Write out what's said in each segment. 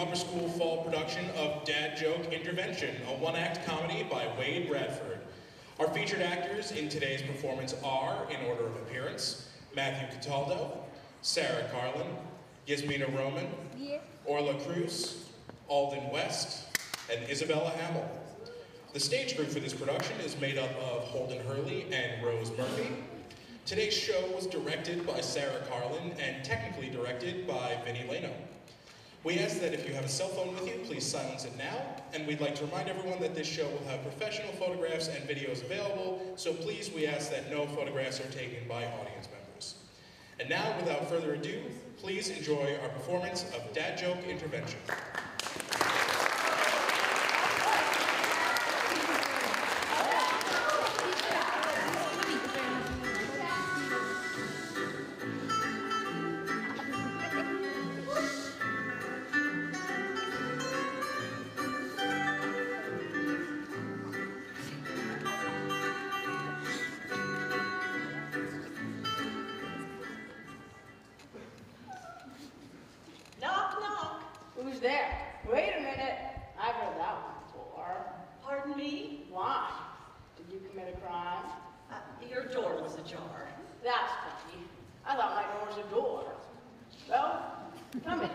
upper school fall production of Dad Joke Intervention, a one-act comedy by Wade Bradford. Our featured actors in today's performance are, in order of appearance, Matthew Cataldo, Sarah Carlin, Yasmina Roman, Orla Cruz, Alden West, and Isabella Hamill. The stage group for this production is made up of Holden Hurley and Rose Murphy. Today's show was directed by Sarah Carlin and technically directed by Vinnie Leno. We ask that if you have a cell phone with you, please silence it now, and we'd like to remind everyone that this show will have professional photographs and videos available, so please we ask that no photographs are taken by audience members. And now, without further ado, please enjoy our performance of Dad Joke Intervention. Who's there? Wait a minute. I've heard that one before. Pardon me? Why? Did you commit a crime? Your door was ajar. That's funny. I thought my door was a door. Well, come in,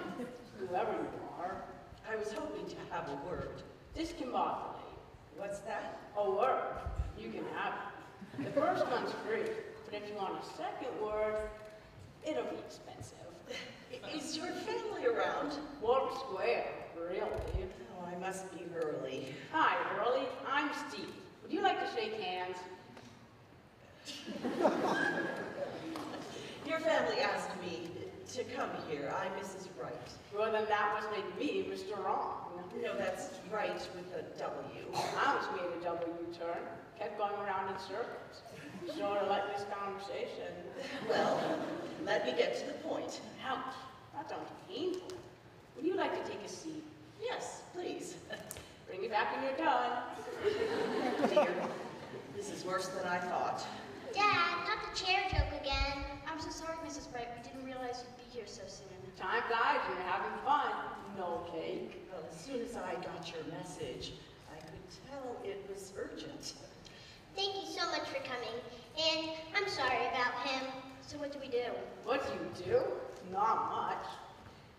whoever you are. I was hoping to have a word. Discombobulate. What's that? A word. You can have it. The first one's free, but if you want a second word, it'll be expensive. Is your family around? Warp Square, really. Oh, I must be Hurley. Hi, Hurley. I'm Steve. Would you like to shake hands? Your family asked me to come here. I'm Mrs. Wright. Well, then that must make me Mr. Wrong. No, that's Wright with a W. I was made a W-turn. Kept going around in circles. Sort of like this conversation. Well, let me get to the point. Ouch. That sounds painful. Would you like to take a seat? Yes, please. Bring it back when you're done. Dear, this is worse than I thought. Dad, not the chair joke again. I'm so sorry, Mrs. Bright. We didn't realize you'd be here so soon. Time flies and you're having fun. No cake. Well, as soon as I got your message, I could tell it was urgent. Thank you so much for coming. And I'm sorry about him. So what do we do? What do you do? Not much.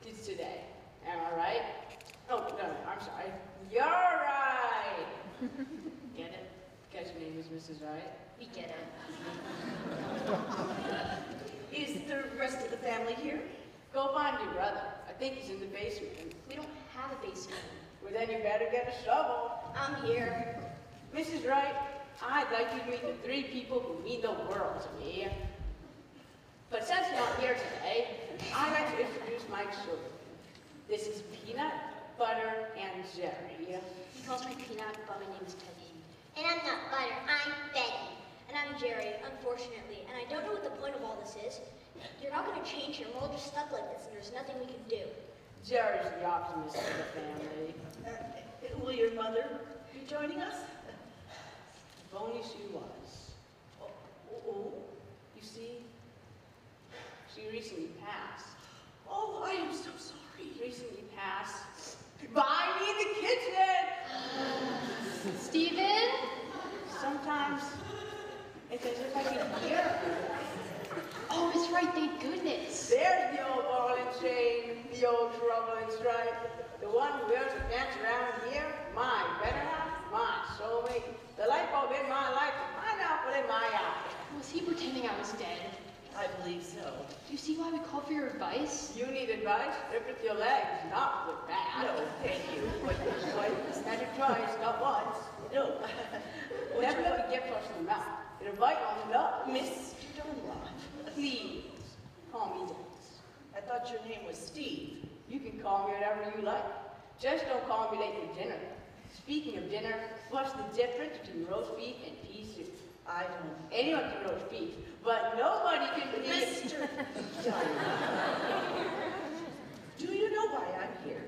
It's today. Am I right? Oh, no, I'm sorry. You're right. Get it? Because your name is Mrs. Wright? We get it. Is the rest of the family here? Go find your brother. I think he's in the basement. We don't have a basement. Well, then you better get a shovel. I'm here. Mrs. Wright, I'd like you to meet the three people who mean the world to me. But since you're not here today, I'd like to introduce my children. This is Peanut, Butter, and Jerry. He calls me Peanut, but my name is Teddy. And I'm not Butter, I'm Betty. And I'm Jerry, unfortunately. And I don't know what the point of all this is. You're not going to change here. We're all just stuck like this, and there's nothing we can do. Jerry's the optimist of the family. Will your mother be joining us? If only she was. Oh, You see, she recently passed. oh, I am so sorry. Recently passed. Buy me the kitchen! Steven? Sometimes it's as if I can hear her. Oh, it's right, thank goodness. There's the old ball and chain, the old trouble and strife. The one who wears a dance around here, my better half, my soulmate. The light bulb in my life, the pineapple in my eye. Was he pretending I was dead? I believe so. Do you see why we called for your advice? You need advice? Rip with your legs, not with that. No, thank you. What? Magic twice, not once. No. Never let a gift horse in the mouth. It'll bite on the nut. Mr. Dunlop. Please, call me Dennis. I thought your name was Steve. You can call me whatever you like. Just don't call me late for dinner. Speaking of dinner, what's the difference between roast beef and pea soup? I don't. Anyone can roast beef, but nobody can Mr. Dunlop. Do you know why I'm here?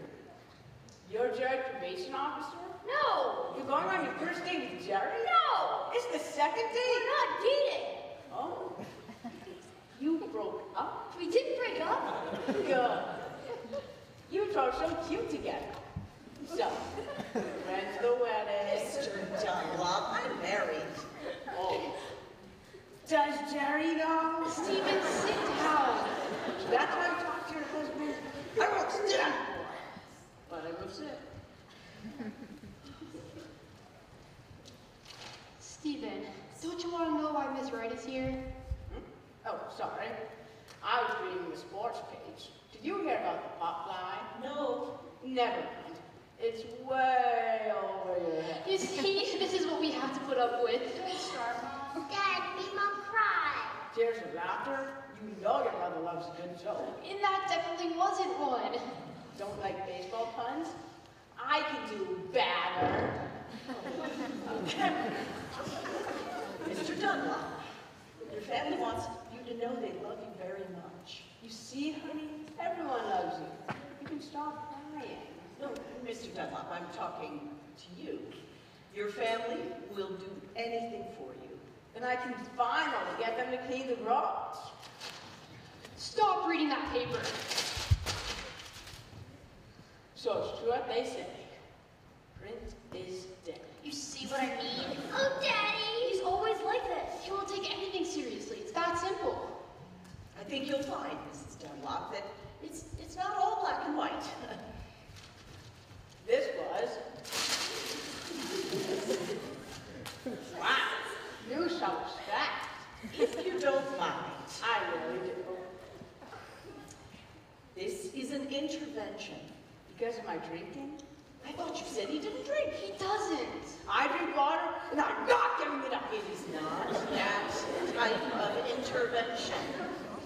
You're Jerry's probation officer? No! You're going on your first date with Jerry? No! It's the second date? We're not dating! Oh. You broke up? We didn't break up. Good. You two are so cute together. Jerry, though? Steven, sit down. That time I talked to your husband, I won't stand for it. But I will sit. Steven, don't you want to know why Miss Wright is here? Oh, sorry. I was reading the sports page. Did you hear about the pop line? No. Never mind. It's way over your head. You see, this is what we have to put up with. Dad, made Mom cry. Tears of laughter? You know your mother loves a good joke. And that definitely wasn't one. Don't like baseball puns? I can do better. Mr. Dunlop, your family wants you to know they love you very much. You see, honey? Everyone loves you. You can stop crying. No, Mr. Dunlop, I'm talking to you. Your family will do anything for you. Then I can finally get them to clean the garage. Stop reading that paper. So it's true what they say. Prince is dead. You see what I mean? Oh, Daddy! He's always like this. He won't take anything seriously. It's that simple. I think you'll find, Mrs. Dunlop, that it's not all black and white. This was. Wow. You so fast. If you don't mind, I really do. this is an intervention. Because of my drinking? I thought you said he didn't drink. He doesn't. I drink water, and I'm not giving it up. It is not that type of intervention.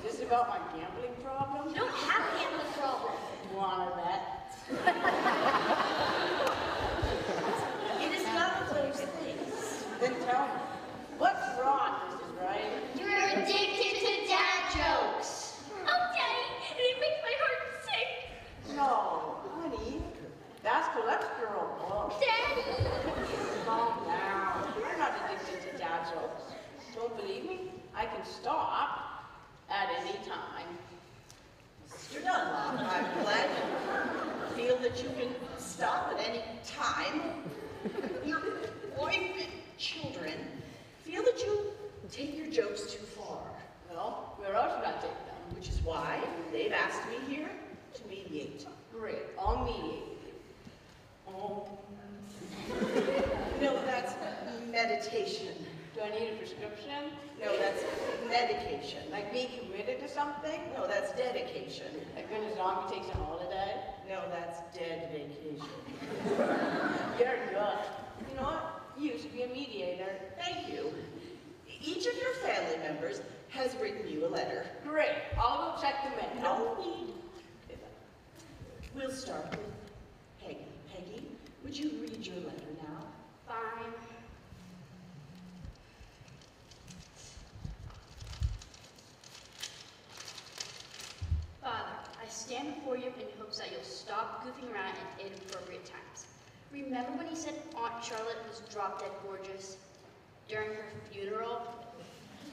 Is this about my gambling problem? You don't have a gambling problem. Wanna bet? It is not of those things. Then tell me, what's wrong, Mrs. Wright? You're addicted to dad jokes. Oh, Daddy, it makes my heart sick. No, honey, that's cholesterol. Dad? Calm down. You're not addicted to dad jokes. Don't believe me? I can stop at any time. Mr. Dunlop, I'm glad you feel that you can stop at any time. Your wife and children feel that you take your jokes too far, Well, where else should I take them? which is why they've asked me here to mediate. Great, I'll mediate with you. Oh, No, that's meditation. do I need a prescription? No, that's medication. Like being committed to something? No, that's dedication. Like when a zombie takes a holiday? No, that's dead vacation. You're good. You know what? You should be a mediator. Thank you. Each of your family members has written you a letter. Great, I'll go check the mail. No need. We'll start with Peggy. Peggy, would you read your letter now? Fine. Father, I stand before you in hopes that you'll stop goofing around at inappropriate times. Remember when he said Aunt Charlotte was drop dead gorgeous during her funeral?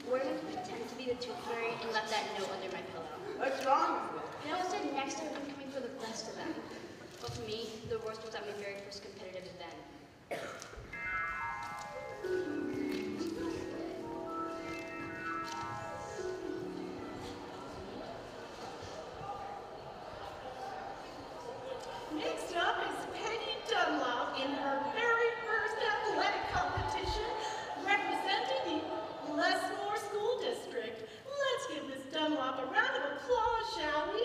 What if I pretend to be the tooth fairy and left that note under my pillow? What's wrong with it? And I said next time I'm coming for the best of them. But for me, the worst was at my very first competitive event. Next up is Peggy Dunlop in her very first athletic competition representing the Lesmore School District. Let's give Miss Dunlop a round of applause, shall we?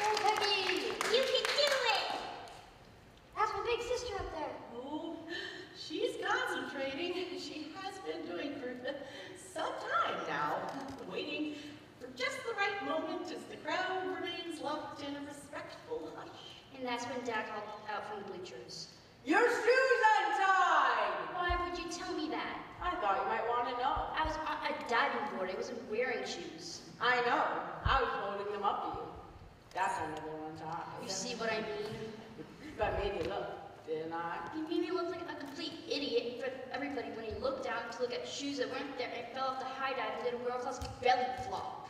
Go, Peggy! You can do it! That's my big sister up there. Oh, she's concentrating. She has been doing for some time now, waiting for just the right moment as the crowd remains locked in a respectful hush. And that's when Dad called out from the bleachers. Your shoes untied! Why would you tell me that? I thought you might want to know. I was on a diving board. I wasn't wearing shoes. I know. I was holding them up to you. That's another untied. You see what I mean? But made you look, didn't I? You made me look like a complete idiot in front of everybody when he looked down to look at shoes that weren't there and fell off the high dive and did a world-class belly flop.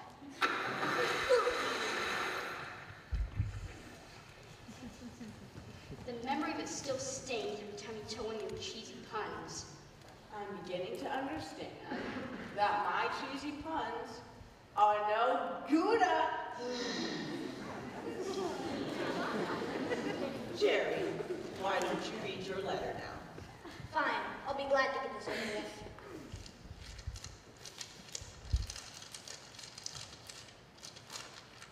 The memory of it still stains every time you toe in your cheesy puns. I'm beginning to understand that my cheesy puns are no Gouda. Jerry, why don't you read your letter now? Fine, I'll be glad to get this over with.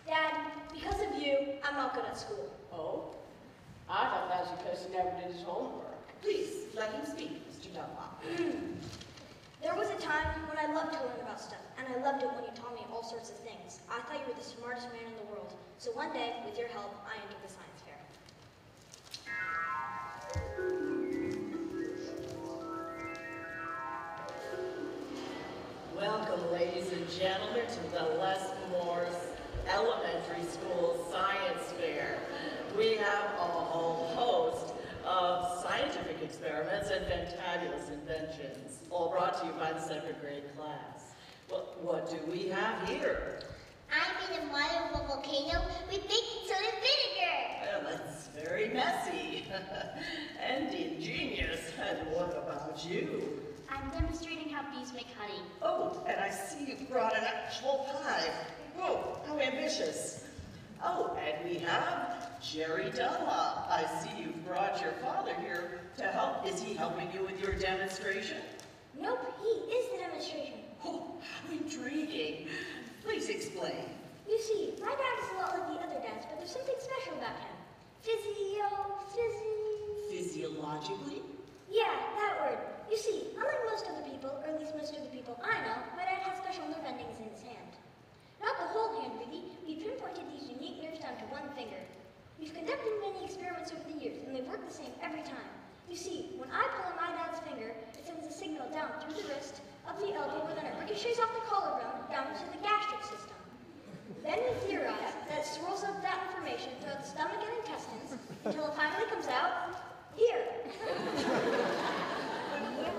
Dad, because of you, I'm not good at school. Oh? I thought that was because he never did his homework. Please, let him speak, Mr. Dunlop. There was a time when I loved to learn about stuff, and I loved it when you taught me all sorts of things. I thought you were the smartest man in the world. So one day, with your help, I entered the science fair. Welcome, ladies and gentlemen, to the Les Morse Elementary School Science Fair. We have a whole host of scientific experiments and fantabulous inventions, all brought to you by the second grade class. Well, what do we have here? I made a model of a volcano with baking soda and vinegar. Well, that's very messy and ingenious. And what about you? I'm demonstrating how bees make honey. Oh, and I see you brought an actual pie. Oh, how ambitious. Oh, and we have Jerry Dunlop. I see you brought your father here to help. Is he helping you with your demonstration? Nope, he is the demonstration. Oh, how intriguing. Please explain. You see, my dad is a lot like the other dads, but there's something special about him. Physiologically? Yeah, that word. You see, unlike most other people, or at least most of the people I know, my dad has special nerve endings in his hand. Not the whole hand, really. We pinpointed these unique nerves down to one finger. We've conducted many experiments over the years, and they work the same every time. You see, when I pull on my dad's finger, it sends a signal down through the wrist, up the elbow, where then it ricochets off the collarbone, down into the gastric system. Then we theorize that it swirls up that information throughout the stomach and intestines until it finally comes out here.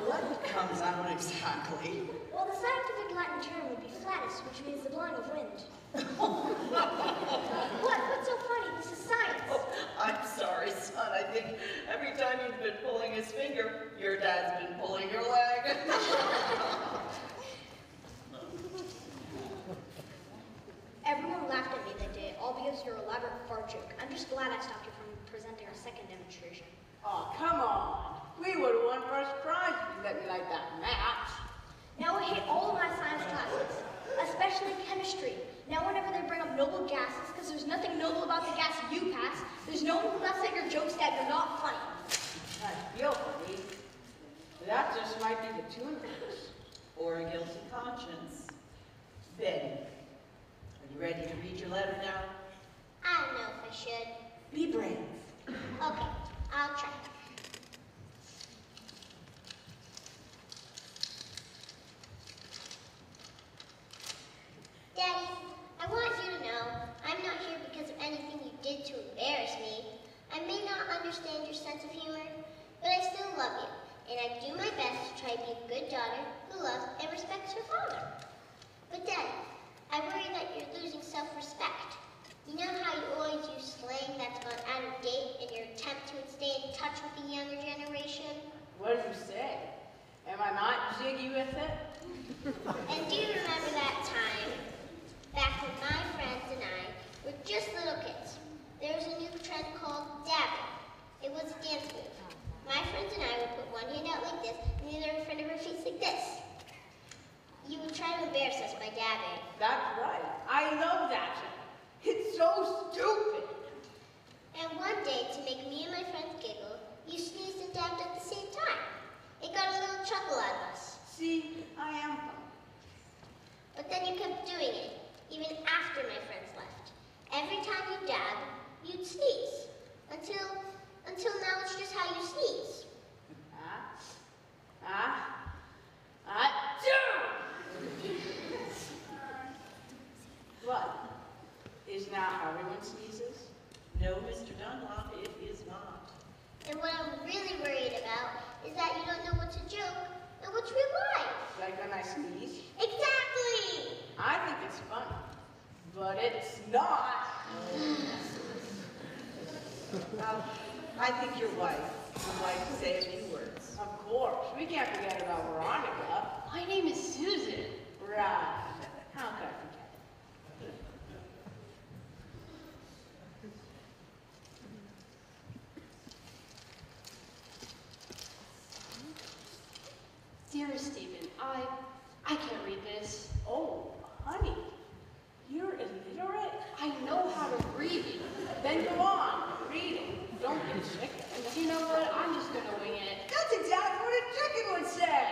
What comes out exactly? Well, the scientific Latin term would be flatus, which means the blowing of wind. What? What's so funny? This is science. Oh, I'm sorry, son. I think every time you've been pulling his finger, your dad's been pulling your leg. Everyone laughed at me that day, all because of your elaborate fart joke. I'm just glad I stopped you from presenting our second demonstration. Oh, come on. We would have won first prize if you let me like that match. Now I hate all of my science classes, especially chemistry. Now whenever they bring up noble gases, because there's nothing noble about the gas you pass, there's no one who laughs at your jokes that you're not funny. I feel funny. That just might be the two of us. Or a guilty conscience. Betty, are you ready to read your letter now? I don't know if I should. Be brave. Okay, I'll try. Daddy, I want you to know I'm not here because of anything you did to embarrass me. I may not understand your sense of humor, but I still love you, and I do my best to try to be a good daughter who loves and respects her father. But Daddy, I worry that you're losing self-respect. You know how you always use slang that's gone out of date in your attempt to stay in touch with the younger generation? What did you say? Am I not jiggy with it? And do you remember that time, back when my friends and I were just little kids? There was a new trend called dabbing. It was a dance move. My friends and I would put one hand out like this and the other in front of our face like this. You would try to embarrass us by dabbing. That's right. I love that. It's so stupid. And one day, to make me and my friends giggle, you sneezed and dabbed at the same time. It got a little chuckle out of us. See, I am funny. But then you kept doing it, even after my friends left. Every time you dab, you'd sneeze. Until now it's just how you sneeze. What? Is now how everyone sneezes? No, Mr. Dunlop, it is not. And what I'm really worried about is that you don't know what's a joke and what's real life. Like when I sneeze? Exactly! I think it's funny, but it's not. I think your wife would like to say a few words. Of course, we can't forget about Veronica. My name is Susan. Right. Then go on, read it. Don't get sick. And you know what? I'm just gonna wing it. That's exactly what a chicken would say.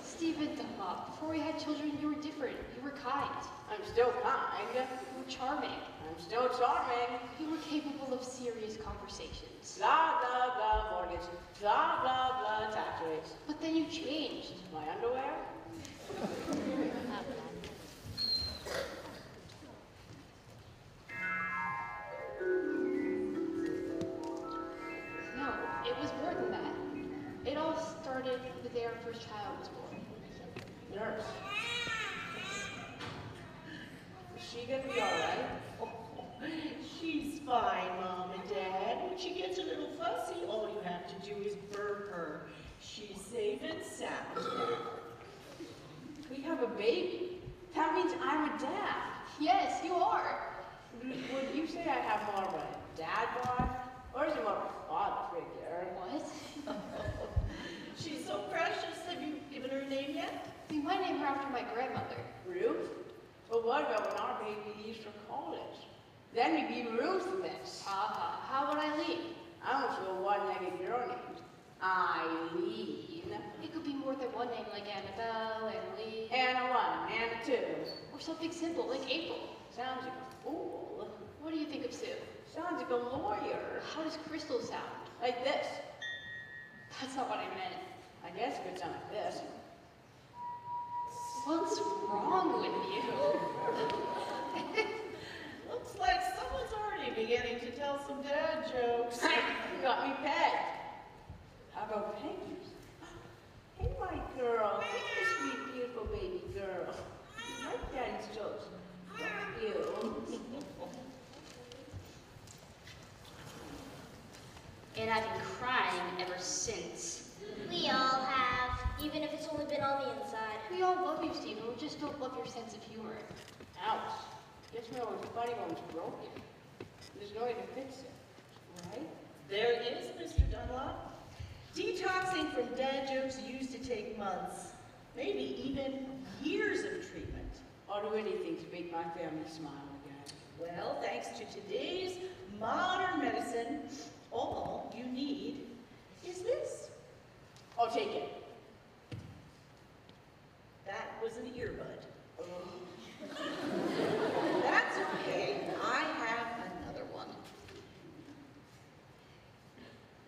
Stephen Dunlop, before we had children, you were different. You were kind. I'm still kind. You were charming. I'm still charming. You were capable of serious conversations. Blah, blah, blah, mortgage. Blah, blah, blah, tax rates. But then you changed. My underwear? No, it was more than that. It all started the day our first child was born. Nurse. Is she gonna be all right? She's fine, Mom and Dad. When she gets a little fussy, all you have to do is burp her. She's safe and sound. We have a baby. That means I'm a dad. Yes, you are. Would you say I have more of a dad bod? Or is it more of a father figure? What? She's so precious. Have you given her a name yet? We might name her after my grandmother. Ruth? But what about when our baby leaves for college? Then we'd be ruthless. How would I leave? I don't feel one-legged girl named Eileen. It could be more than one name, like Annabelle, Annalie, Anna 1, Anna 2. or something simple, like April. Sounds like a fool. What do you think of Sue? Sounds like a lawyer. How does Crystal sound? Like this. That's not what I meant. I guess it could sound like this. What's wrong with you? Looks like someone's already beginning to tell some dad jokes. You got me pegged. How about Peggy's? Hey, my girl. Hey, my sweet, beautiful baby girl. You like Daddy's jokes, don't you? And I've been crying ever since. We all have, even if it's only been on the inside. We all love you, Stephen. We just don't love your sense of humor. Ouch. Gets me always funny when it's broken. There's no way to fix it, right? There is, Mr. Dunlop. Detoxing from dad jokes used to take months, maybe even years of treatment. I'll do anything to make my family smile again. Well, thanks to today's modern medicine, all you need is this. I'll take it. That was an earbud. That's okay. I have another one.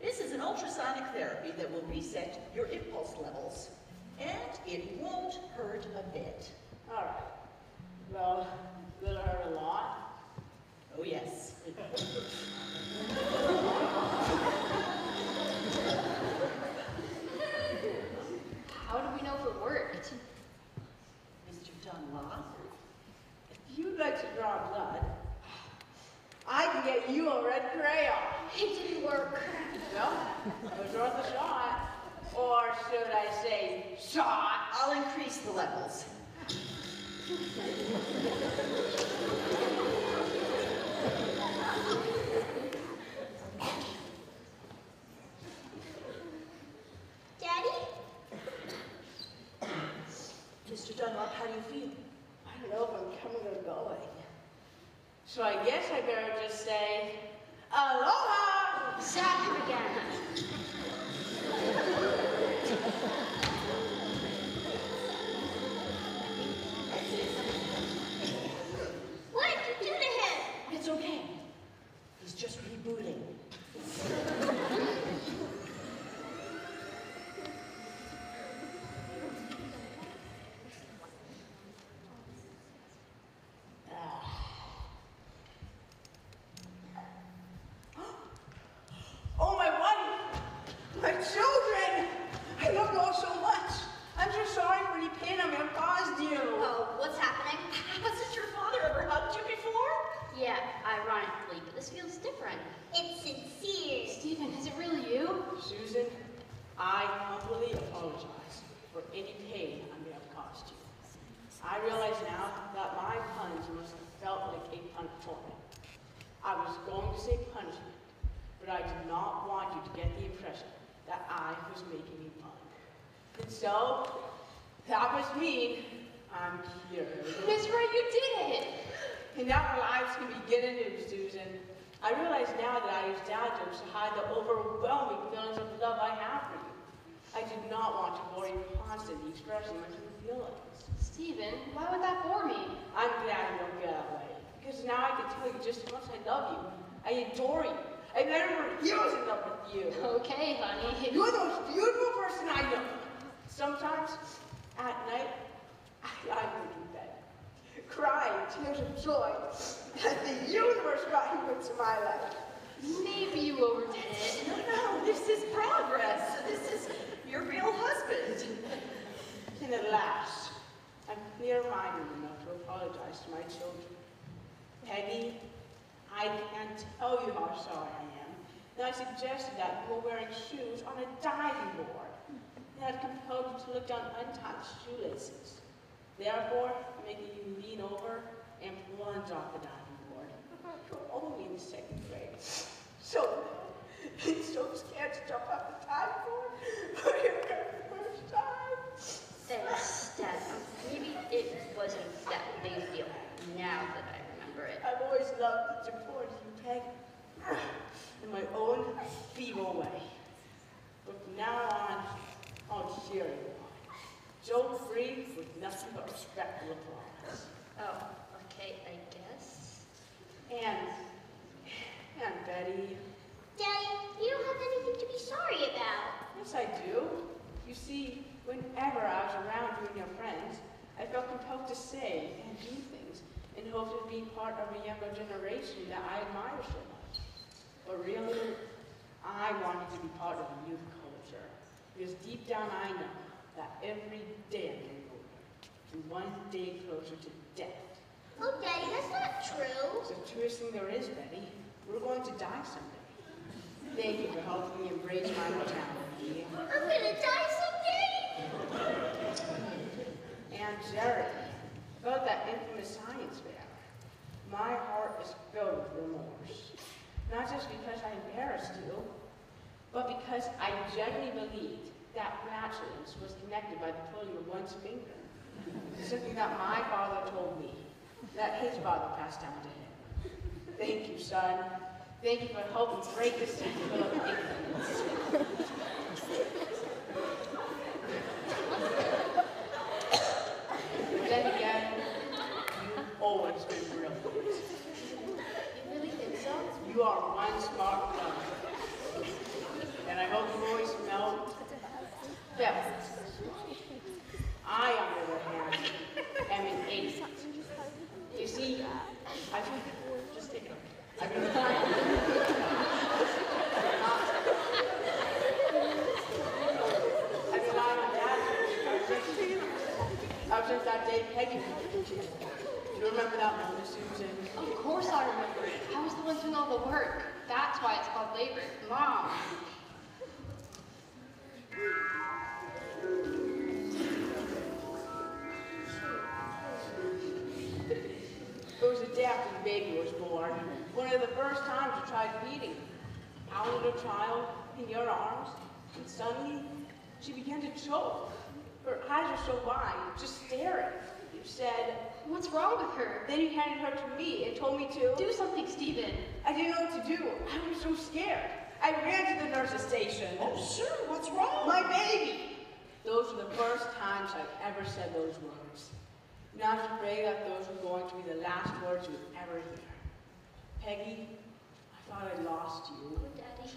This is an ultrasonic therapy that will reset your impulse levels, and it won't hurt a bit. All right. Well, will it hurt a lot? Oh, yes. How do we know if it worked? Mr. Dunlop? If you'd like to draw blood, I can get you a red crayon. It didn't work. No, it was worth a shot. Or should I say, shot? I'll increase the levels. Daddy? Mr. Dunlop, how do you feel? I don't know if I'm coming or going. So I guess I better just say, aloha! Zap him again. What did you do to him? It's okay. He's just rebooting. Oh, my wife! My children! I love you all so much. I'm so sorry for any pain I may have caused you. Oh, what's happening? Hasn't your father ever hugged you before? Yeah, ironically, but this feels different. It's sincere. Stephen, is it really you? Susan, I humbly apologize for any pain I may have caused you. I realize now that my puns must have felt like a punishment. I was going to say punishment, but I did not want you to get the impression that I was making a pun. And so, that must mean I'm cured. That's right, you did it! And now our lives can begin anew, Susan. I realize now that I use dad jokes to hide the overwhelming feelings of love I have for you. I did not want to bore you constantly expressing my true feelings. Stephen, why would that bore me? I'm glad you don't feel that way, because now I can tell you just how much I love you. I adore you. I never refuse in love with you. Okay, honey. You're the most beautiful person I know. Sometimes, at night, I lie in bed, crying tears of joy that the universe got you into my life. Maybe you overdid it. No, this is progress. This is your real husband. And at last, I'm clear-minded enough to apologize to my children. Peggy, I can't tell you how sorry I am that I suggested that you were wearing shoes on a diving board and had compelled you to look down untied shoelaces, therefore making you lean over and plunge off the diving board. You're only in the second grade, so scared to jump off the diving board for your very first time. Thanks, Dad. Maybe it wasn't that big a deal now that I remember it. I've always loved to support you, Peg, in my own feeble way. But from now on, I'll cheer you on. Joke-free with nothing but respectful applause. Oh, okay, I guess. And Betty, Daddy, you don't have anything to be sorry about. yes I do. You see, whenever I was around you and your friends, I felt compelled to say and do things in hopes of being part of a younger generation that I admire so much. But really, I wanted to be part of a youth culture, because deep down I know that every day I'm getting older, and one day closer to death. Oh, Daddy, that's not true. It's the truest thing there is, Betty. We're going to die someday. Thank you for helping me embrace my mortality. I'm gonna die someday. And Jerry, about that infamous science fair, my heart is filled with remorse. Not just because I embarrassed you, but because I genuinely believed that flatulence was connected by the pulling of one's finger. Something that my father told me, that his father passed down to him. Thank you, son. Thank you for helping break the cycle of ignorance. Then again, you've always been brilliant. You really think so? You are one smart fellow. And I hope you always felt. I, on the other hand, am an idiot. You see, I've been trying. I've been lying on Dad ever since that day Peggy was. Do you remember that moment, Susan? Of course I remember it. I was the one doing all the work. That's why it's called labor. Mom. It was the day after the baby was born. One of the first times you tried feeding her. Our little child in your arms, and suddenly she began to choke. Her eyes were so wide, just staring. You said, What's wrong with her? then you handed her to me and told me to. Do something, Stephen. I didn't know what to do. I was so scared. I ran to the nurse's station. Oh, sure, what's wrong? My baby! Those were the first times I've ever said those words. And I was afraid that those were going to be the last words you would ever hear. Peggy, I thought I'd lost you. Oh, Daddy.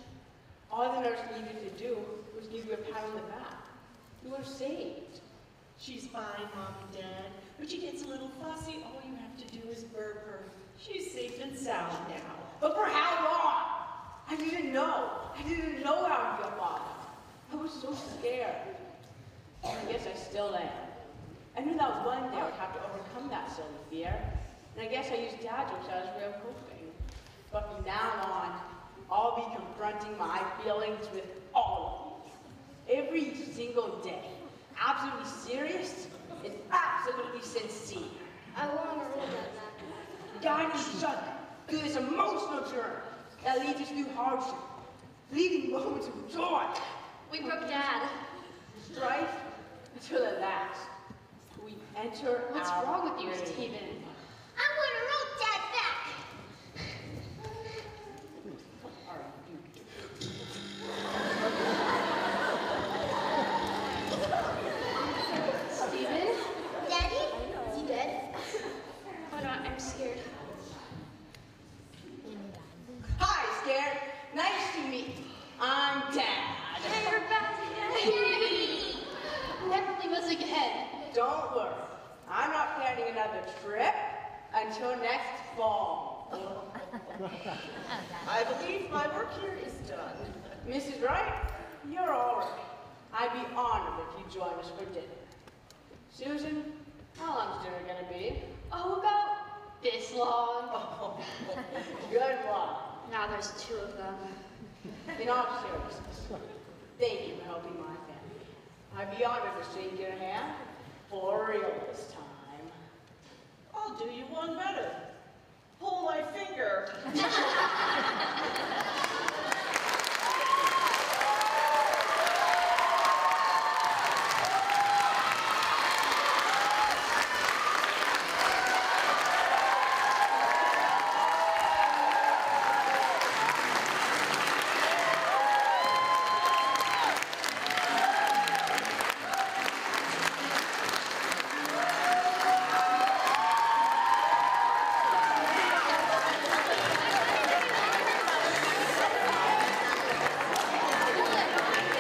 All the nurse needed to do was give you a pat on the back. You were saved. She's fine, Mom and Dad. When she gets a little fussy, all you have to do is burp her. She's safe and sound now. But for how long? I didn't know. I didn't know how to be a father. I was so scared. And I guess I still am. I knew that one day I would have to overcome that silly fear. And I guess I used Dad jokes as a way of coping. But from now on, I'll be confronting my feelings with all of you. Every single day. Absolutely serious and absolutely sincere. I want to roll that. Guiding each other through this emotional journey that leads us through hardship, leading moments of joy, We broke Dad. strife, until at last we enter What's our wrong with you, grave. Stephen? I want to roll Dad back. I'm not planning another trip until next fall. I believe my work here is done. Mrs. Wright, you're all right. I'd be honored if you join us for dinner. Susan, how long's dinner gonna be? Oh, about this long. Oh, Good one. Now there's two of them. In all seriousness, thank you for helping my family. I'd be honored to shake your hand for real.